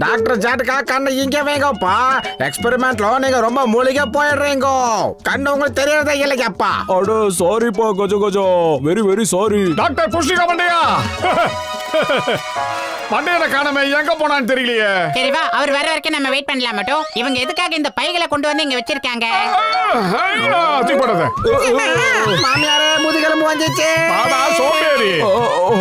Doctor ஜாட்டுக்கா கண்ணை இங்க வைங்கப்பா. எக்ஸ்பெரிமெண்ட்ல நீங்க ரொம்ப மூலிகை போயிடுறீங்க. கண்ணு உங்களுக்கு தெரியறதே இல்லையாப்பா. அட சாரிப்பா கஜ கஜா, வெரி வெரி சாரி. டாக்டர் புஷ்டிகா மண்டையா, மண்டையோட காணமே எங்க போனான்னு தெரியலையே. சரி வா, அவர் வர வரைக்கும் நம்ம வெயிட் பண்ணலாம் மட்டும். இவங்க எதுக்காக இந்த பைகளை கொண்டு வந்து இங்க வச்சிருக்காங்க? மாமியாரே முதுகெலும்பு வந்துச்சு. சோம்பேறி.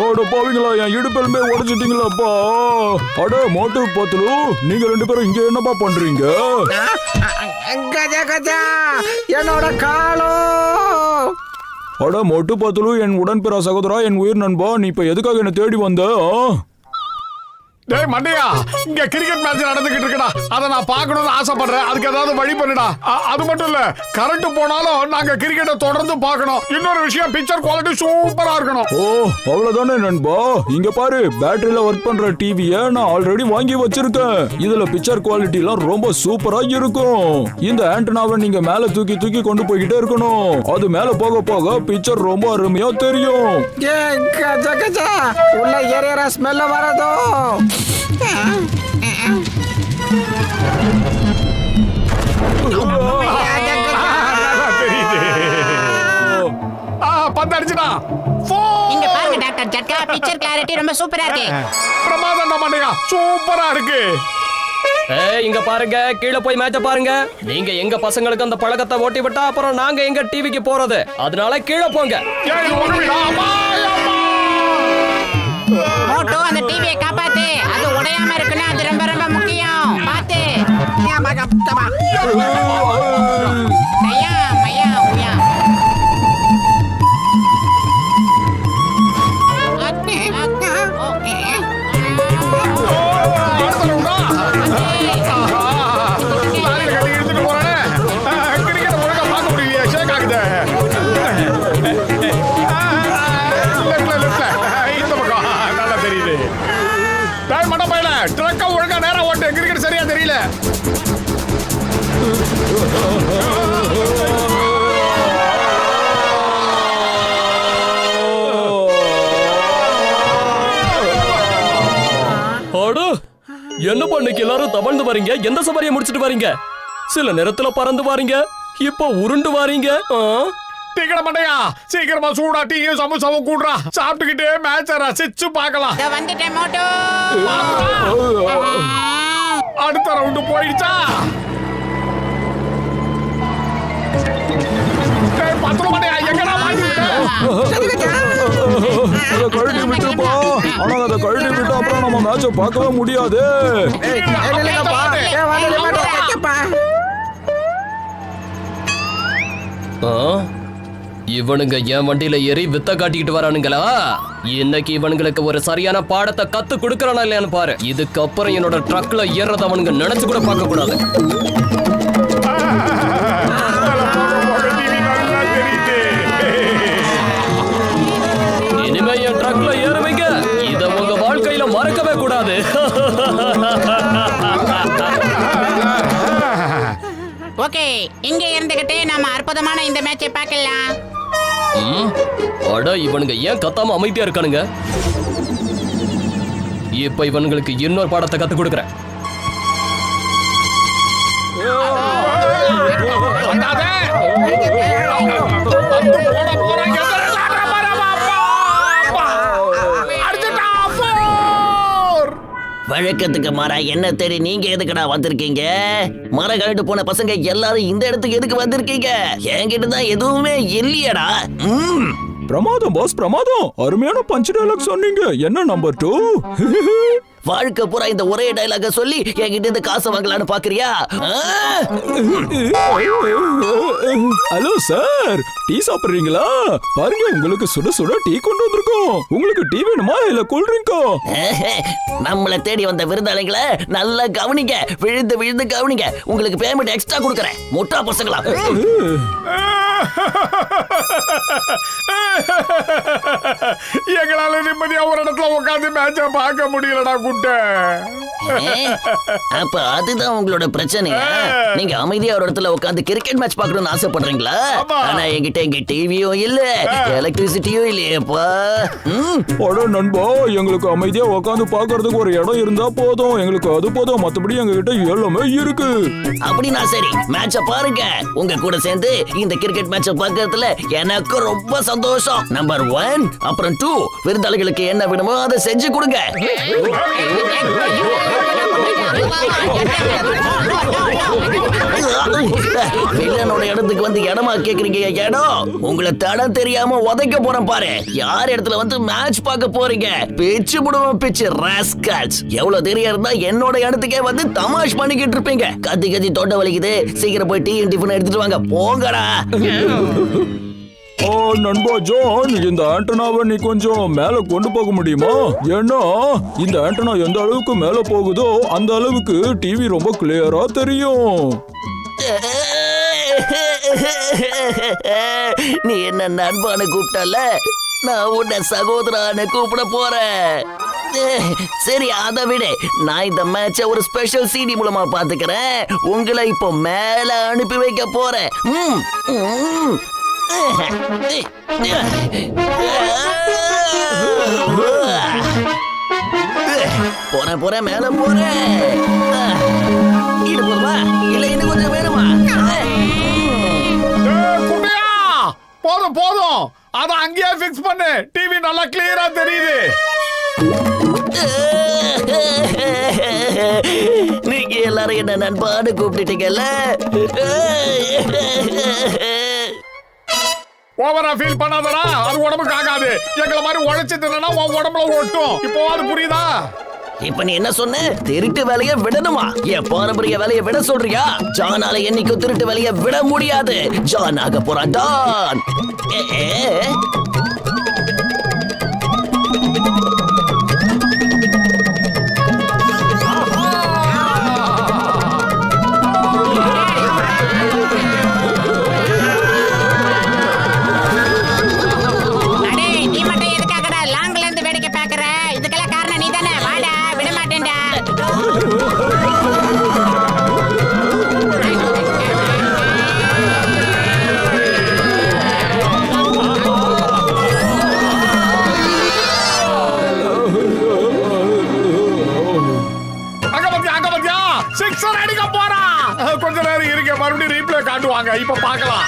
அட பாவீங்களா, என் இடுப்பெலும்பே உடைச்சிட்டீங்களாப்பா. அட மோட்டு பத்துலு, நீங்க ரெண்டு பேரும் இங்க என்னப்பா பண்றீங்க? கஜா கஜா என்னோட காலோ. அட மொட்டு பத்துலு, என் உடன்பிற சகோதரா, என் உயிர் நண்பா, நீ இப்ப எதுக்காக என்ன தேடி வந்த? டேய் மண்டையா, இங்க கிரிக்கெட் மேட்ச் நடந்துகிட்டு இருக்குடா. அத நான் பார்க்கணும்னு ஆசைப்படுறேன். அதுக்கு ஏதாவது வழி பண்ணுடா. அது மட்டும் இல்ல, கரண்ட் போனாலும் நாங்க கிரிக்கெட்டை தொடர்ந்து பார்க்கணும். இன்னொரு விஷயம், பிக்சர் குவாலிட்டி சூப்பரா இருக்கணும். ஓ அவ்வளவுதானே நண்பா. இங்க பாரு, பேட்டரியில ஒர்க் பண்ற டிவியை நான் ஆல்ரெடி வாங்கி வச்சிருக்கேன். இதுல பிக்சர் குவாலிட்டி எல்லாம் ரொம்ப சூப்பரா இருக்கும். இந்த ஆண்டனாவை நீங்க மேல தூக்கி தூக்கி கொண்டு போய்கிட்டே இருக்கணும். அது மேல போக போக பிக்சர் ரொம்ப அருமையா தெரியும். கஜா கஜா உள்ள ஏரியற ஸ்மெல்ல வரதோ. பந்தடிச்சுடா. இங்க பாருங்க டாக்டர் ஜட்கா, பிக்சர் கிளாரிட்டி ரொம்ப சூப்பரா இருக்கு. பிரமாதம்டா மண்டையா, சூப்பரா இருக்கு. இங்க பாருங்க, கீழே போய் மேட்ச பாருங்க. நீங்க எங்க பசங்களுக்கு அந்த பழக்கத்தை ஓட்டி விட்டா அப்புறம் நாங்க எங்க டிவிக்கு போறது. அதனால கீழே போங்க. மோட்டோ, அந்த டிவியை காப்பாத்து. அது உடையாம இருக்குன்னா அது ரொம்ப ரொம்ப முக்கியம். பாத்து. மையா மையா உயா. ட்ரக்க ஒழுங்கா நேரா ஓட்டு. கிரிக்கெட் சரியா தெரியல. என்ன பண்ணி எல்லாரும் தவழ்ந்து வரீங்க? எந்த சவாரியை முடிச்சிட்டு வரீங்க? சில நேரத்துல பறந்து வாரீங்க, இப்ப உருண்டு வாரீங்க. டீக்கட மண்டையா, சீக்கிரமா சூடா டீயும் சமோசாவும் கூடுறா. சாப்பிட்டுக்கிட்டே மேட்ச ரசிச்சு பார்க்கலாம். வந்துட்டேன் மோட்டோ. அடுத்த ரவுண்டு போயிடுச்சா? கழட்டி விட்டுப்பா. ஆனா அதை கழட்டி விட்டு அப்புறம் நம்ம மேட்ச பார்க்கவே முடியாது. இவனுங்க என் வண்டியில ஏறி வித்த காட்டிக்கிட்டு வரானுங்களா? இன்னைக்கு இவனுங்களுக்கு ஒரு சரியான பாடத்தை கத்து கொடுக்கறானா இல்லையான்னு பாரு. இதுக்கப்புறம் என்னோட ட்ரக்ல ஏறத அவனுங்க நினைச்சு கூட பார்க்க கூடாது. இனிமே என் ட்ரக்ல ஏறுவீங்க, இத உங்க வாழ்க்கையில மறக்கவே கூடாது. ஓகே, இங்க இருந்துகிட்டே நாம அற்புதமான இந்த மேட்சை பார்க்கலாம். அட இவனுங்க ஏன் கத்தாம அமைதியா இருக்கானுங்க? இப்ப இவனுங்களுக்கு இன்னொரு பாடத்தை கத்து கொடுக்கறேன். வழக்கத்துக்கு மாறா என்ன தேடி நீங்க எதுக்குடா வந்திருக்கீங்க? மரம் கழிட்டு போன பசங்க எல்லாரும் இந்த இடத்துக்கு எதுக்கு வந்திருக்கீங்க? என்கிட்ட தான் எதுவுமே இல்லையடா. பிரமாதம் பாஸ், பிரமாதம். அருமையான பஞ்ச் டயலாக் சொன்னீங்க. என்ன நம்பர் 2? வாழ்க்கை பூரா இந்த ஒரே டயலாக சொல்லி என்கிட்ட இருந்து காசு வாங்கலான்னு பாக்குறியா? ஹலோ சார், டீ சாப்பிடுறீங்களா? பாருங்க, உங்களுக்கு சுட சுட டீ கொண்டு வந்திருக்கோம். உங்களுக்கு டீ வேணுமா இல்ல கூல் ட்ரிங்கா? நம்மள தேடி வந்த விருந்தாளிகளை நல்லா கவனிங்க, விழுந்து விழுந்து கவனிங்க. உங்களுக்கு பேமெண்ட் எக்ஸ்ட்ரா கொடுக்கறேன். முட்டா பசங்களா. எங்களால நிம்மதியா ஒரு இடத்துல உட்காந்து மேட்ச பார்க்க முடியலடா குட்ட. அப்ப அதுதான் உங்களோட பிரச்சனை. நீங்க அமைதியா ஒரு இடத்துல உட்காந்து கிரிக்கெட் மேட்ச் பார்க்கணும்னு ஆசைப்படுறீங்களா? ஆனா என்கிட்ட இங்க டிவியும் இல்ல, எலக்ட்ரிசிட்டியும் இல்லையேப்பா. அட நண்பா, எங்களுக்கு அமைதியா உட்காந்து பாக்குறதுக்கு ஒரு இடம் இருந்தா போதும். எங்களுக்கு அது போதும். மத்தபடி எங்க கிட்ட எல்லாமே இருக்கு. அப்படின்னா சரி, மேட்ச பாருங்க. உங்க கூட சேர்ந்து இந்த கிரிக்கெட் மேட்ச பார்க்கறதுல எனக்கு ரொம்ப சந்தோஷம். நம்பர் 1 அப்புறம் 2 விருந்தாளிகளுக்கு என்ன வேணுமோ அதை செஞ்சு கொடுங்க. வில்லனோட இடத்துக்கு வந்து இடமா கேக்குறீங்க. இடம் உங்களை தடம் தெரியாம உதைக்க போறேன் பாரு. யார் இடத்துல வந்து மேட்ச் பார்க்க போறீங்க? பிச்சு புடுவோம் பிச்சு ராஸ்கல்ஸ். எவ்வளவு தெரியா இருந்தா என்னோட இடத்துக்கே வந்து தமாஷ் பண்ணிக்கிட்டு இருப்பீங்க. கத்தி கத்தி தொண்டை வலிக்குது, சீக்கிரம் போய் டீ டிஃபன் எடுத்துட்டு வாங்க. போங்கடா. ஓ நண்பா ஜான், இந்த ஆண்டனாவை நீ கொஞ்சம் மேல கொண்டு போக முடியுமா? ஏன்னா இந்த ஆண்டனா எந்த அளவுக்கு மேல போகுதோ அந்த அளவுக்கு டிவி ரொம்ப கிளியரா தெரியும். நீ என்ன நண்பான கூப்பிட்டல, நான் உன்னை சகோதரான கூப்பிட போறேன். சரி, அதை விட நான் இந்த மேட்ச ஒரு ஸ்பெஷல் சிடி மூலமா பாத்துக்கிறேன். உங்களை இப்போ மேல அனுப்பி வைக்க போறேன். போறேன் மேல போறேன். இது போதுமா இல்ல இன்னும் கொஞ்சம் வேணுமா? குட்டியா, போதும் போதும், அத அங்கேயே ஃபிக்ஸ் பண்ணு. டிவி நல்லா கிளியரா தெரியுது. நீங்க எல்லாரும் என்ன நண்பான்னு கூப்பிட்டுட்டீங்கல்ல. ஓவரா ஃபீல் பண்ணாதடா, அது உடம்புக்கு ஆகாது. எங்களை மாதிரி உழைச்சு தின்னா உன் உடம்புல ஒட்டும். இப்போ அது புரியுதா? இப்ப நீ என்ன சொன்ன? திருட்டு வேலையை விடணுமா? என் பாரம்பரிய வேலையை விட சொல்றியா? ஜானால என்னைக்கும் திருட்டு வேலையை விட முடியாது. ஜான் ஆக போறான் டான். கொஞ்ச நேரம் இருக்க, மறுபடியும் ரீப்ளே காட்டுவாங்க. இப்ப பாக்கலாம்.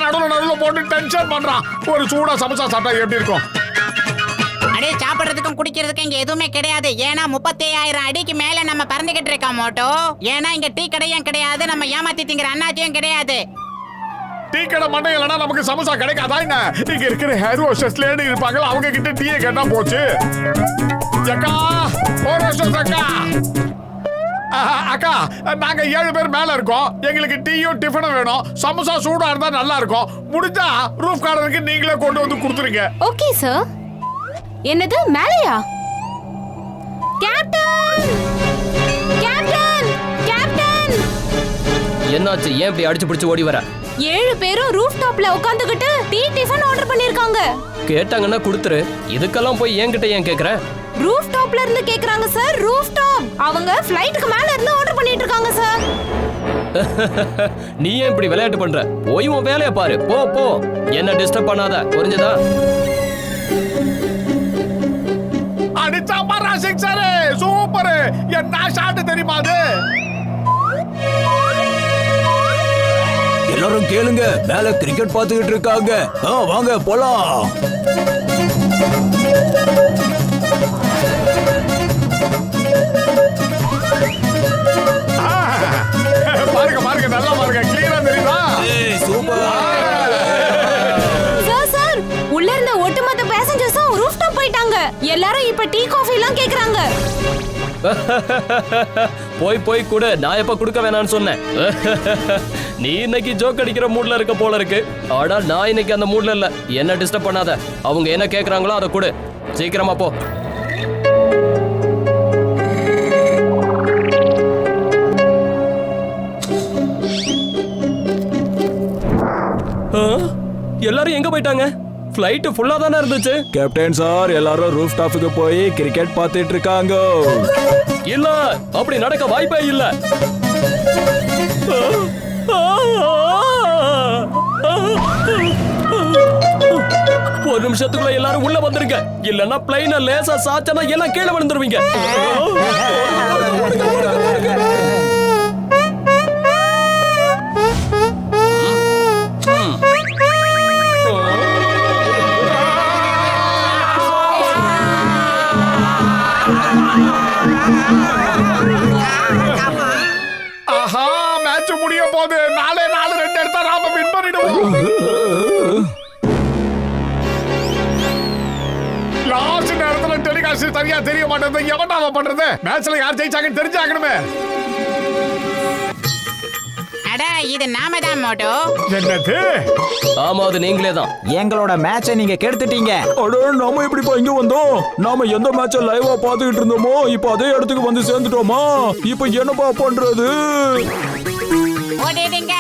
நடுவுல போட்டு டென்ஷன் பண்றான். ஒரு சூடா சமோசா சாப்பிட்டா எப்படி இருக்கும்? அடே, சாப்பிடுறதுக்கும் குடிக்கிறதுக்கும் இங்க எதுவுமே கிடையாது. ஏன்னா 35,000 அடிக்கு மேல நம்ம பறந்துகிட்டு இருக்கோம் மோட்டோ. ஏன்னா இங்க டீ கடையும் கிடையாது, நம்ம ஏமாத்தி திங்கிற அண்ணாச்சியும் கிடையாது. டீ கடை மண்டை இல்லைன்னா நமக்கு சமோசா கிடைக்காதா என்ன? இங்க இருக்கிற ஹேர் வாஷர்ஸ் லேடி இருப்பாங்க, அவங்க கிட்ட டீயை கேட்டா போச்சு. அக்கா, ஒரு வருஷம் அக்கா. அக்கா, நாங்க 7 பேர் மேல இருக்கோம். எங்களுக்கு டீயும் டிஃபனும் வேணும். சமோசா சூடா இருந்தா நல்லா இருக்கும். முடிஞ்சா ரூஃப் கார்டருக்கு நீங்களே கொண்டு வந்து கொடுத்துருங்க. Okay sir. என்னது மேலையா? Captain, captain, captain. என்னாச்சு? ஏன் இப்படி அடிச்சு பிடிச்சு ஓடி வர? 7 பேரும் ரூஃப் டாப்ல உட்கார்ந்துகிட்டு டீ டிஃபன் ஆர்டர் பண்ணிருக்காங்க. கேட்டாங்கன்னா கொடுத்துரு. இதுக்கெல்லாம் போய் என்கிட்ட ஏன் கேக்குற? ரூஃப் டாப்ல இருந்து கேக்குறாங்க சார். Roof top. அவங்க ஃளைட்டுக்கு மேல இருந்து ஆர்டர் பண்ணிட்டு இருக்காங்க சார். நீ ஏன் இப்படி விளையாட்டு பண்ற? போய் உன் வேலைய பாரு. போ போ, என்ன டிஸ்டர்ப் பண்ணாத, புரிஞ்சதா? அடிச்சா பாரா சிக்ஸர். சூப்பர். என்ன ஷாட் தெரியுமா அது? எல்லாரும் கேளுங்க, மேல கிரிக்கெட் பார்த்துக்கிட்டு இருக்காங்க. வாங்க போலாம். பாருங்க பாருங்க, நல்லா பாருங்க, கிளியரா தெரியுதா? சூப்பர். சார் சார், உள்ள இருந்த ஒட்டுமொத்த பேசஞ்சர்ஸும் ரூஃப் டாப் போயிட்டாங்க. எல்லாரும் இப்ப டீ காஃபி எல்லாம் கேக்குறாங்க. போய் போய் கூட, நான் எப்ப கொடுக்க வேணாம்னு சொன்னேன்? நீ இன்னைக்கு ஜோக் அடிக்கிற மூட்ல இருக்க போல இருக்கு. ஆனா நான் இன்னைக்கு அந்த மூட்ல இல்ல. என்ன டிஸ்டர்ப் பண்ணாத. அவங்க என்ன கேக்குறாங்களோ அதை கொடு. சீக்கிரமா போ. எல்லாரும் எங்க போயிட்டாங்க? ஃளைட் ஃபுல்லா தானே இருந்துச்சு. கேப்டன் சார், எல்லாரும் ரூஃப் டாப்புக்கு போய் கிரிக்கெட் பார்த்துட்டு இருக்காங்க. இல்ல, அப்படி நடக்க வாய்ப்பே இல்ல. நிமிஷத்துக்குள்ள எல்லாரும் உள்ள வந்துருங்க, இல்லன்னா பிளைன லேசா சாச்சனா எல்லாம் கீழே விழுந்துருவீங்க. ஆஹா, மேட்ச் முடிய போகுது. 4-2 எடுத்தா நாம வின் பண்ணிடுவோம். லாஸ்ட் நேரத்துல டெலிகாஸ்ட் சரியா தெரிய மாட்டேங்குது. எவனாவ பண்றது? மேட்ச்ல யார் ஜெயிச்சாங்கன்னு தெரிஞ்சாகணுமே. அட இது நாம தான் மோட்டோ. என்னது? ஆமா, அது நீங்களே தான். எங்களோட மேட்சை நீங்க கெடுத்துட்டீங்க. அட நாம எப்படிப்பா இங்க வந்தோம்? நாம எந்த மேட்ச லைவா பாத்துக்கிட்டு இருந்தோமோ இப்ப அதே இடத்துக்கு வந்து சேர்ந்துட்டோமா? இப்ப என்னப்பா பண்றது? ஓடிடுங்க.